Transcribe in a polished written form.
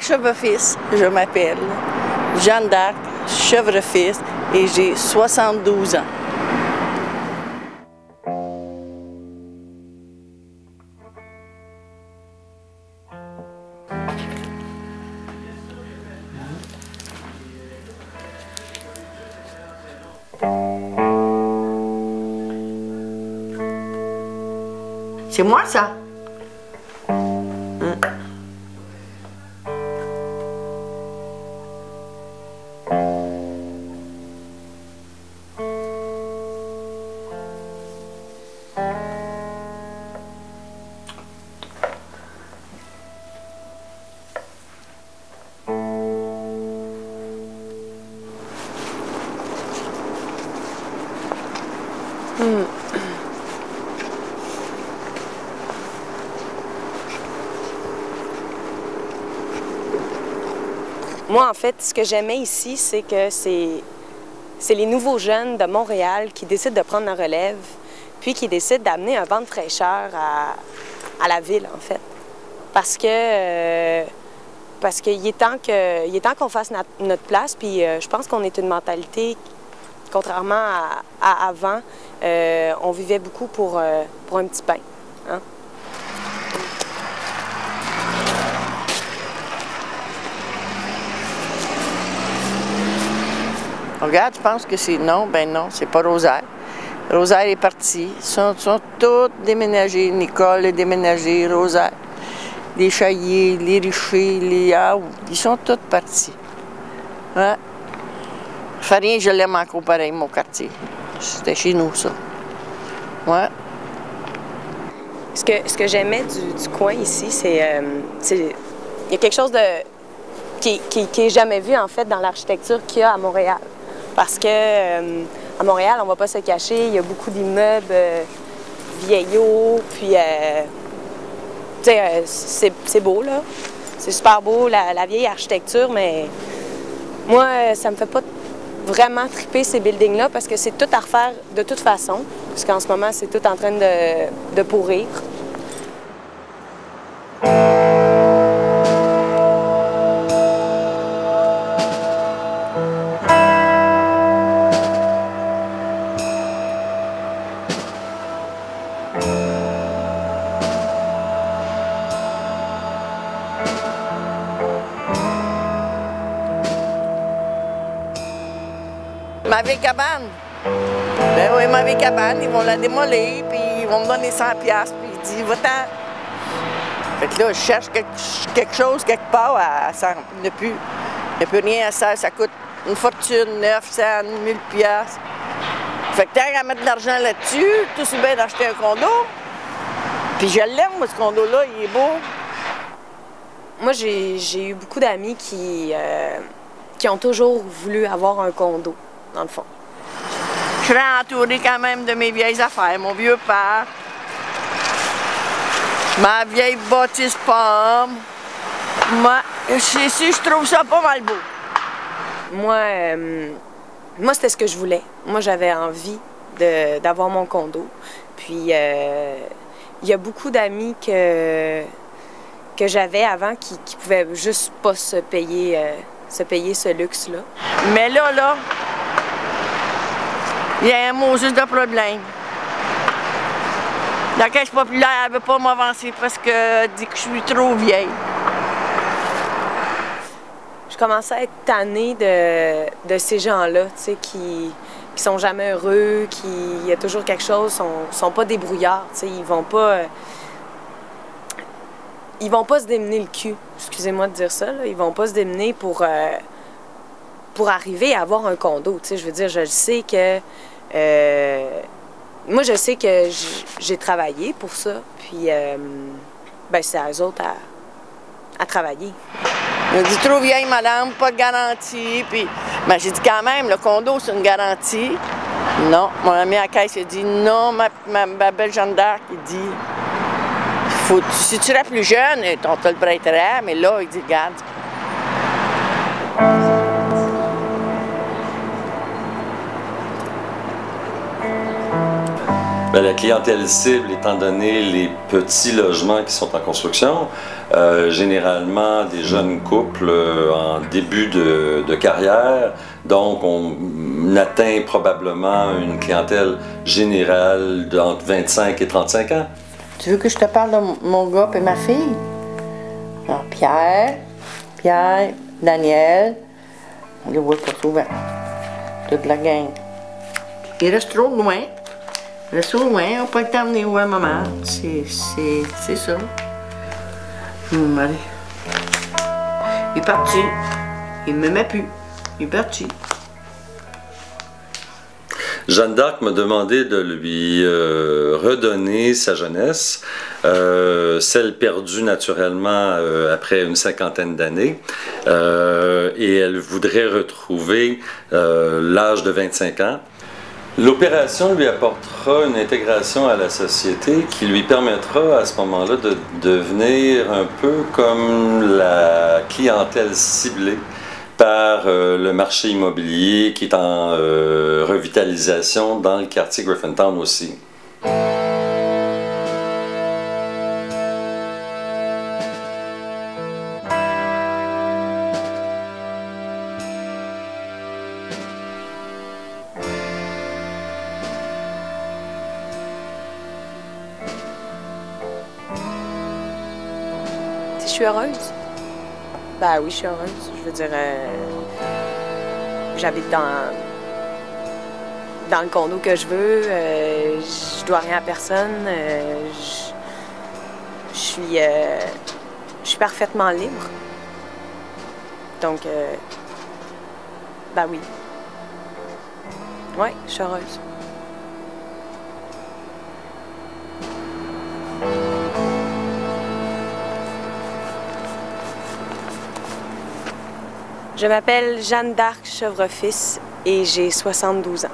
d'Arc Chevreau-Fils, je m'appelle Jeanne d'Arc Chevreau-Fils et j'ai 72 ans. C'est moi, ça? Moi, en fait, ce que j'aimais ici, c'est que c'est les nouveaux jeunes de Montréal qui décident de prendre la relève, puis qui décident d'amener un vent de fraîcheur à la ville, en fait. Parce qu'il est temps qu'on fasse notre place, puis je pense qu'on est une mentalité, contrairement à avant, on vivait beaucoup pour un petit pain. Hein? Regarde, je pense que c'est non. Ben non, c'est pas Rosaire. Rosaire est partie. Ils sont tous déménagés. Nicole est déménagée, Rosaire. Les Chaillés, les Richer, les Haut, ils sont tous partis. Ouais. Farien, je l'aime encore pareil, mon quartier. C'était chez nous, ça. Ouais. Ce que j'aimais du coin ici, c'est il y a quelque chose qui est jamais vu, en fait, dans l'architecture qu'il y a à Montréal. Parce que à Montréal, on va pas se cacher, il y a beaucoup d'immeubles vieillots, puis tu sais, c'est beau, là. C'est super beau, la vieille architecture, mais moi, ça me fait pas vraiment triper ces buildings-là parce que c'est tout à refaire de toute façon, parce qu'en ce moment, c'est tout en train de pourrir. Ma vieille cabane. Ben oui, ma vieille cabane, ils vont la démolir, puis ils vont me donner 100$, puis ils disent, va-t'en. Fait que là, je cherche quelque chose, quelque part, il n'y a plus rien à ça, ça coûte une fortune, 900, 1000$. Fait que tant qu'à mettre de l'argent là-dessus, tout aussi bien d'acheter un condo. Puis je l'aime, moi, ce condo-là, il est beau. Moi, j'ai eu beaucoup d'amis qui ont toujours voulu avoir un condo, dans le fond. Je serais entourée quand même de mes vieilles affaires, mon vieux père, ma vieille bâtisse pomme. Je trouve ça pas mal beau. Moi, c'était ce que je voulais. Moi, j'avais envie d'avoir mon condo. Puis, il y a beaucoup d'amis que j'avais avant qui pouvaient juste pas se payer ce luxe-là. Mais là, il y a un mot juste de problème. La Caisse populaire ne veut pas m'avancer parce qu'elle dit que je suis trop vieille. Je commençais à être tannée de ces gens-là, tu sais, qui sont jamais heureux, il y a toujours quelque chose, sont pas débrouillards, tu sais, ils vont pas se démener le cul, excusez-moi de dire ça, là. Ils vont pas se démener pour arriver à avoir un condo, tu sais, je veux dire, je le sais que moi, je sais que j'ai travaillé pour ça, puis ben, c'est à eux autres à travailler. Il a dit trop vieille, madame, pas de garantie. Puis, ben, j'ai dit quand même, le condo, c'est une garantie. Non, mon ami à la caisse, il a dit non, ma belle Jeanne d'Arc, il dit, si tu serais plus jeune, on te le prêterait, mais là, il dit, regarde. La clientèle cible, étant donné les petits logements qui sont en construction, généralement des jeunes couples en début de carrière, donc on atteint probablement une clientèle générale d'entre 25 et 35 ans. Tu veux que je te parle de mon gars et ma fille? Alors, Pierre, Daniel, on les voit pas souvent, toute la gang. Ils restent trop loin. On n'a pas le temps de venir voir maman. C'est ça. Allez. Il est parti. Il ne m'aimait plus. Il est parti. Jeanne d'Arc m'a demandé de lui redonner sa jeunesse, celle perdue naturellement après une cinquantaine d'années, et elle voudrait retrouver l'âge de 25 ans. L'opération lui apportera une intégration à la société qui lui permettra à ce moment-là de devenir un peu comme la clientèle ciblée par le marché immobilier qui est en revitalisation dans le quartier Griffintown aussi. Je suis heureuse. Ben oui, je suis heureuse. Je veux dire, j'habite dans le condo que je veux. Je dois rien à personne. Je suis parfaitement libre. Donc, ben oui. Ouais, je suis heureuse. Je m'appelle Jeanne d'Arc Chevre-Fils et j'ai 72 ans.